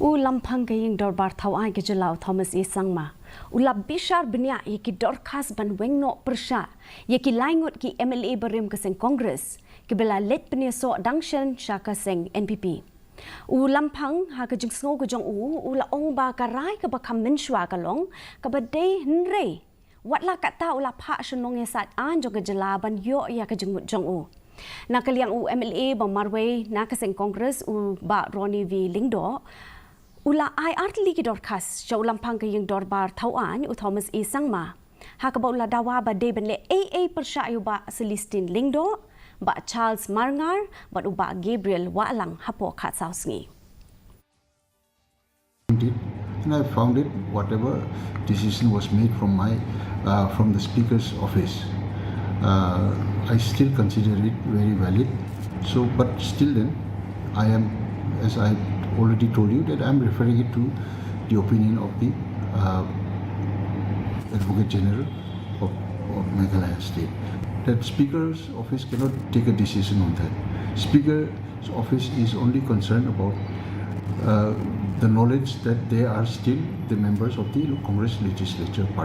Lamphang ke Ïingdorbar Thawaiñ ke Jelau Thomas Isangma. Bishar Bniah ki dorkas ban wengno persha ki laingut ki MLA berim ke seng Kongres ki bela let penia so dangshen syaka seng NPP. Lamphang ha ke jingsngo ke jong la ong ba karai ke bakam menshwa kalong ke badai nre. Watla kata pa shenong ya sat an jong ke jelaban yo ya ke jengut jong Nakaliang MLA bang marway na ke seng Kongres ba Ronnie V Ïingdorbar ai artli ki dorkas siya Lamphang ke Ïingdorbar Thawaiñ Thomas Isangma. Hakaba dawa ba de benle AA persya ba Celestine Ïingdorbar ba Charles Marngar ba uba Gabriel Walang hapo KHASI. And I found it whatever decision was made from the Speaker's office. I still consider it very valid. So, but still then, I am, as I already told you, that I am referring it to the opinion of the Advocate General of Meghalaya State. That Speaker's office cannot take a decision on that. Speaker's office is only concerned about the knowledge that they are still the members of the Congress Legislature Party.